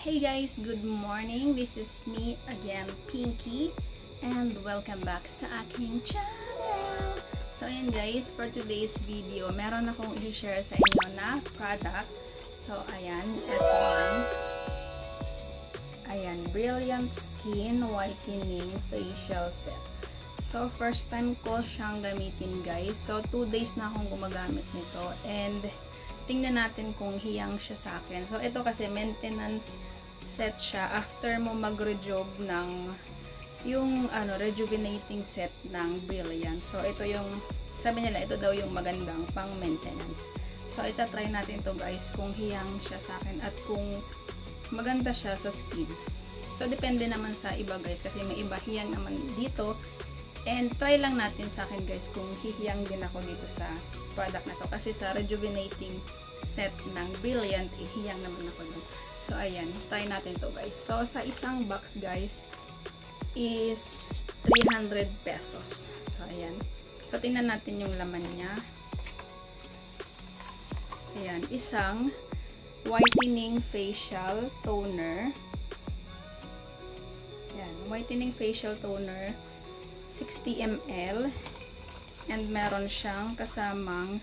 Hey guys, good morning. This is me again, Pinky, and welcome back sa aking channel. So ayan guys, for today's video, meron akong i-share sa inyo na product. So ayan, S1. Ayan, Brilliant Skin Whitening Facial Set. So first time ko siyang gamitin guys. So 2 days na akong gumagamit nito, and tingnan natin kung hiyang siya sa akin. So ito kasi maintenance set siya after mo mag-rejuve ng yung rejuvenating set ng Brilliant. So ito yung sabi nila, ito daw yung magandang pang maintenance. So itatry natin to guys kung hiyang siya sa akin at kung maganda siya sa skin. So depende naman sa iba guys, kasi may iba hiyang naman dito. And try lang natin sa akin guys kung hihiyang din ako dito sa product na to. Kasi sa rejuvenating set ng Brilliant, hiyang naman ako dun. So ayan, try natin to guys. So sa isang box guys is 300 pesos. So ayan. So tingnan natin yung laman niya. Ayan, isang whitening facial toner. Ayan, whitening facial toner. 60 ml, and meron siyang kasamang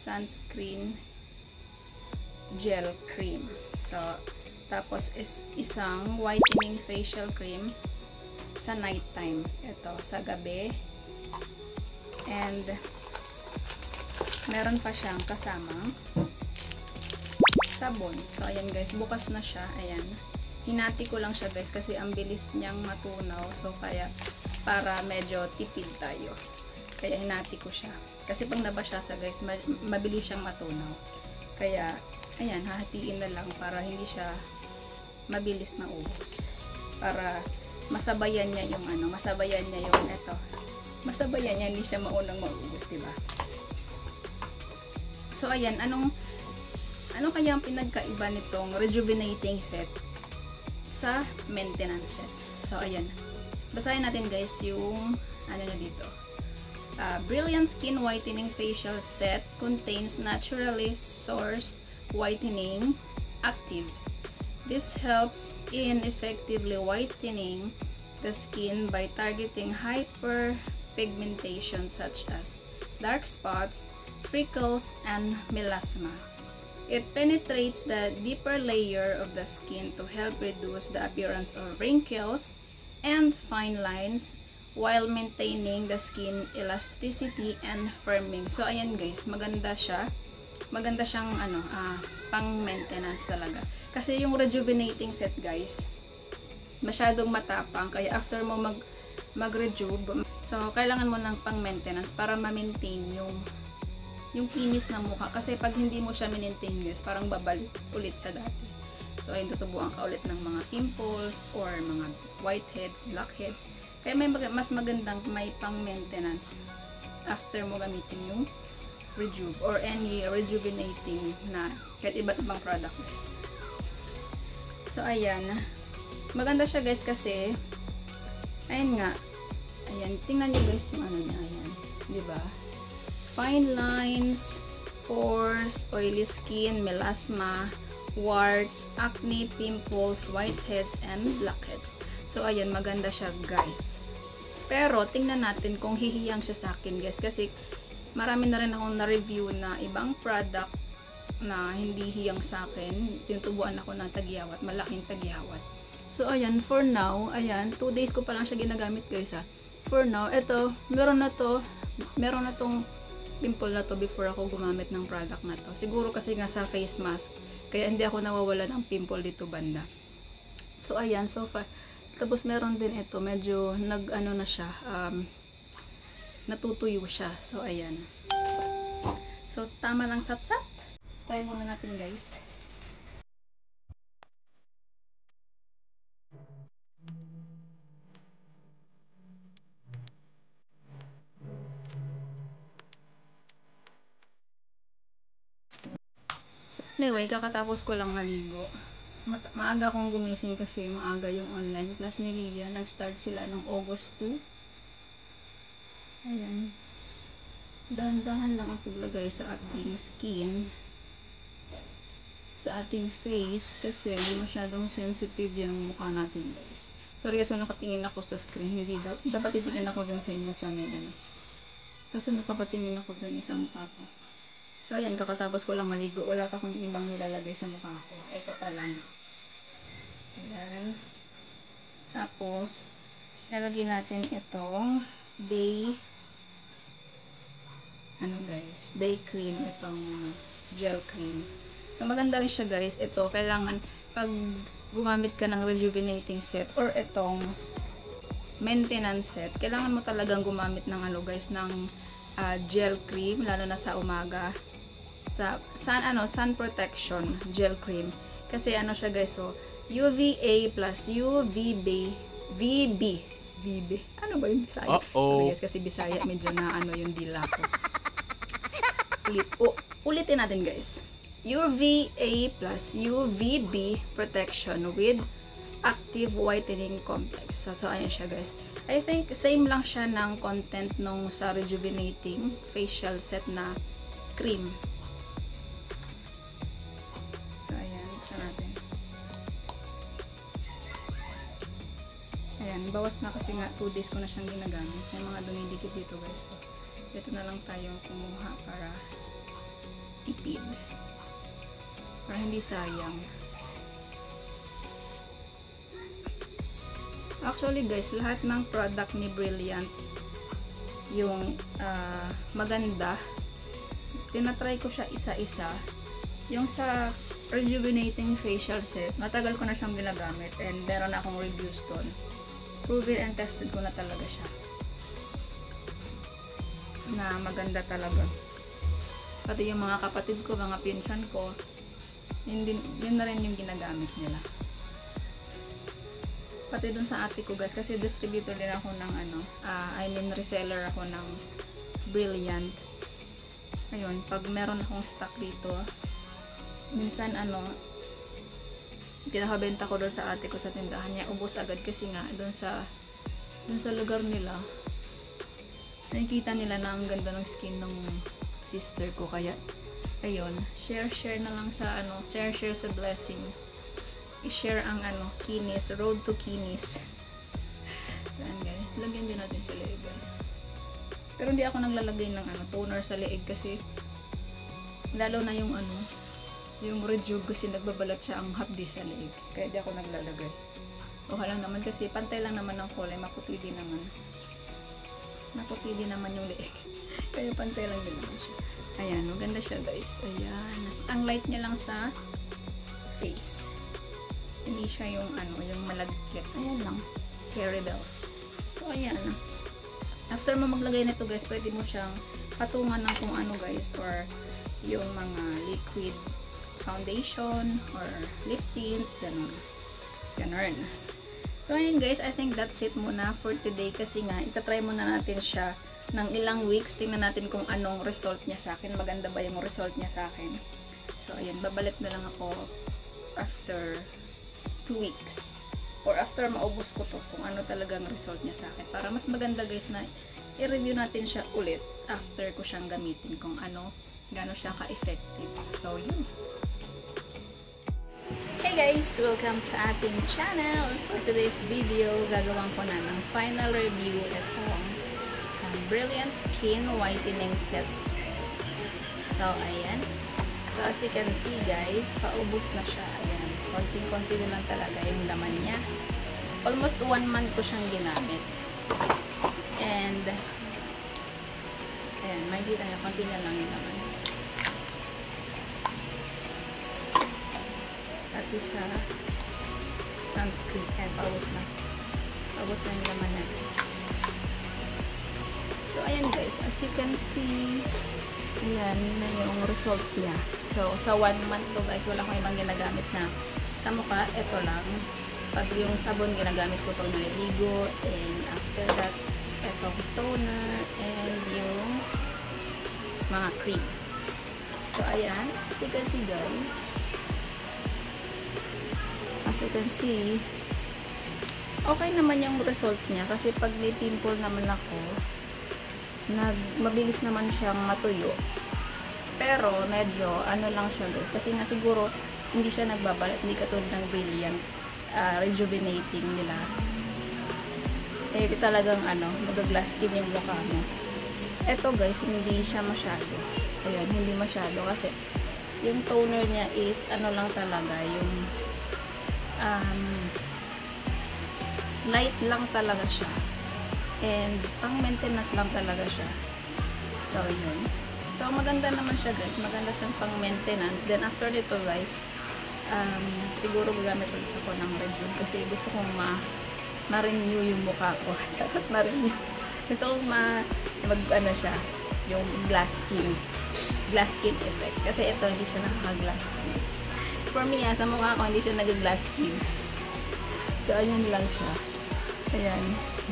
sunscreen gel cream. So tapos is isang whitening facial cream sa night time, ito sa gabi, and meron pa siyang kasamang sabon. So ayan guys, bukas na siya. Ayan, hinati ko lang siya guys kasi ang bilis niyang matunaw. So kaya para medyo tipid tayo, kaya hinati ko siya. Kasi pag nabasa siya guys, mabilis siyang matunaw. Kaya ayan, hahatiin na lang para hindi siya mabilis na ubos. Para masabayan niya yung masabayan niya hindi siya maunang maubos, diba? So ayan, ano kaya ang pinagkaiba nitong rejuvenating set sa maintenance set? So ayan, basahin natin guys yung na dito. Brilliant Skin Whitening Facial Set contains naturally sourced whitening actives. This helps in effectively whitening the skin by targeting hyperpigmentation such as dark spots, freckles, and melasma. It penetrates the deeper layer of the skin to help reduce the appearance of wrinkles and fine lines while maintaining the skin elasticity and firming. So ayan guys, maganda siya. Maganda siyang pang maintenance talaga. Kasi yung rejuvenating set guys, masyadong matapang, kaya after mo mag-rejuve, so kailangan mo ng pang maintenance para ma-maintain yung kinis ng mukha. Kasi pag hindi mo siya maintain guys, parang babalik ulit sa dati. So ayun, tutubuan ka ulit ng mga pimples or mga whiteheads, blackheads. Kaya may mas magandang may pang maintenance after mo gamitin yung rejuve or any rejuvenating na kahit iba't ibang product guys. So ayan, maganda siya guys kasi ayan nga, ayan, tingnan nyo guys yung niya, ayan, diba? Fine lines, pores, oily skin, melasma, warts, acne, pimples, whiteheads, and blackheads. So ayan, maganda siya guys. Pero tingnan natin kung hihiyang siya sa akin guys, kasi marami na rin akong na-review na ibang product na hindi hiyang sa akin. Tinutubuan ako ng tagyawat, malaking tagyawat. So ayan, for now, ayan, 2 days ko pa lang siya ginagamit guys ha. For now, eto, meron na tong pimple na to before ako gumamit ng product na to. Siguro kasi nga sa face mask, kaya hindi ako nawawala ng pimple dito banda. So ayan, so far. Tapos meron din ito, medyo na siya, natutuyo siya. So ayan. So tama lang sat-sat. Try muna natin guys. Anyway, kakatapos ko lang maligo. Maaga akong gumising kasi maaga yung online class ni Lia. Nag-start sila ng August 2. Ayan. Dahan-dahan lang ang paglagay sa ating skin. sa ating face kasi masyadong sensitive yung mukha natin guys. Sorry guys, nakatingin ako sa screen. Hindi dapat titingin ako dun sa inyo sa may ano. Kasi nakapatingin ako dun sa mukha ko. So ayan, kakatapos ko lang maligo. Wala pa akong ibang nilalagay sa mukha ko. Ito pa lang. Ayan. Tapos, lalagyan natin itong day cream. Itong gel cream. So, maganda rin siya guys. Ito, kailangan pag gumamit ka ng rejuvenating set or itong maintenance set, kailangan mo talagang gumamit ng ano guys, ng gel cream, lalo na sa umaga. Sa sun protection gel cream. Kasi ano siya guys, so UVA plus UVB ano ba yung Bisaya? Sorry guys, kasi Bisaya medyo na ano yung dila ko. Ulitin natin guys. UVA plus UVB protection with active whitening complex. So ayan siya guys. I think same lang siya ng content nung sa rejuvenating facial set na cream. So ayan, ito natin. Ayan, bawas na kasi nga 2 days ko na siyang ginagamit. May mga dumidikit dito guys. So, dito na lang tayo kumuha para tipid. Para hindi sayang. Actually guys, lahat ng product ni Brilliant yung maganda. Tinatry ko siya isa-isa. Yung sa rejuvenating facial set, matagal ko na siyang ginagamit and meron na akong reviews doon. Proven and tested ko na talaga siya. Na maganda talaga. Pati yung mga kapatid ko, mga pinsan ko, yun na rin yung ginagamit nila. Pati dun sa ate ko guys, kasi distributor din ako ng reseller ako ng Brilliant. Ayun, pag meron akong stock dito, minsan pinakabenta ko dun sa ate ko sa tindahan niya, ubos agad kasi nga dun sa lugar nila, nakikita nila na ang ganda ng skin ng sister ko, kaya ayun, share na lang sa share sa blessing. I-share ang kinis, road to kinis. Saan guys, lagyan din natin sa leeg guys. Pero hindi ako naglalagay ng toner sa leeg kasi lalo na yung yung rejuve kasi nagbabalat siya ang hapdi sa leeg. Kaya di ako naglalagay. Okay lang naman kasi pantay lang naman ang kulay, maputi din naman. Maputi din naman yung leeg. Kaya pantay lang din naman siya. Ayan, maganda siya guys. Ayan. Ang light niya lang sa face. Hindi siya yung yung malagkit. Ayan lang. Cherry bells. So, ayan. After mo maglagay nito guys, pwede mo siyang patungan ng kung ano guys, or yung mga liquid foundation or lip tint, ganun. So, ayan guys, I think that's it muna for today kasi nga, itatry muna natin siya ng ilang weeks. Tingnan natin kung anong result niya sa akin. Maganda ba yung result niya sa akin. So, ayan, babalik na lang ako after 2 weeks. Or after maubos ko to, kung ano talagang result niya sa akin. Para mas maganda guys na i-review natin siya ulit after ko siyang gamitin kung gano'n siya ka-effective. So, yun. Hey guys! Welcome sa ating channel. For today's video, gagawin ko na ng final review itong Brilliant Skin Whitening Set. So, ayan. So, as you can see guys, paubos na siya. Ayan. Konting-konti na lang talaga yung laman niya. Almost 1 month ko siyang ginamit. And, ayan, makikita niya, konti na lang yung laman. Pati sa sunscreen. Ayan, paubos na. Paubos na yung laman niya. So, ayan guys, as you can see, ayan na yung result niya. So, sa 1 month to guys, wala akong ibang ginagamit na sa mukha. Ito lang. Pag yung sabon, ginagamit ko pag naliligo. And after that, itong toner and yung mga cream. So, ayan. As you can see guys. As you can see, okay naman yung result niya. Kasi pag may pimple naman ako, mabilis naman siyang matuyo. Pero medyo lang siya guys, kasi nga siguro hindi siya nagbabalat, hindi katulad ng Brilliant rejuvenating nila. Eh talagang mag-glass skin yung mukha mo. Eto guys, hindi siya masyado. Ayan, hindi masyado kasi yung toner niya is lang talaga, yung light lang talaga siya. And pang maintenance lang talaga siya. So yun. So maganda naman siya guys. Maganda siyang pang maintenance. Then after nito guys, siguro gagamit ulit ako ng Rejuve kasi gusto kong ma-renew yung mukha ko. Ma-renew. Gusto kong siya, yung glass skin effect. Kasi ito, hindi siya nakaka-glass skin. For me, sa mukha ko, hindi siya nag-glass skin. So, ayan lang siya. Ayan.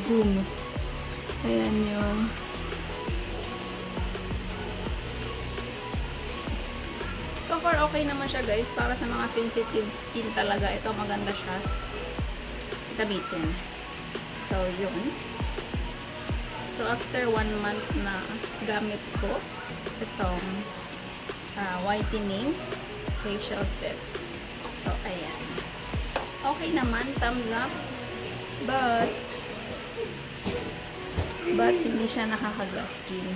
Zoom. Ayan yung so far, okay naman siya guys. Para sa mga sensitive skin talaga, ito maganda siya gamitin. So, yun. So, after 1 month na gamit ko itong whitening facial set. So, ayan. Okay naman. Thumbs up. But hindi siya nakaka-glass skin.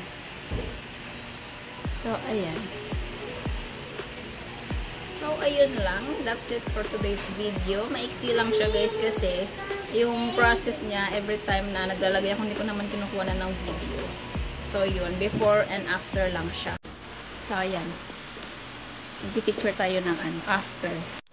So, ayan. So, ayun lang. That's it for today's video. Maiksi lang siya guys kasi yung process niya every time na naglalagay ako, hindi ko naman kinukuha na ng video. So, yun. Before and after lang siya. So, ayan. Mag-picture tayo ng after.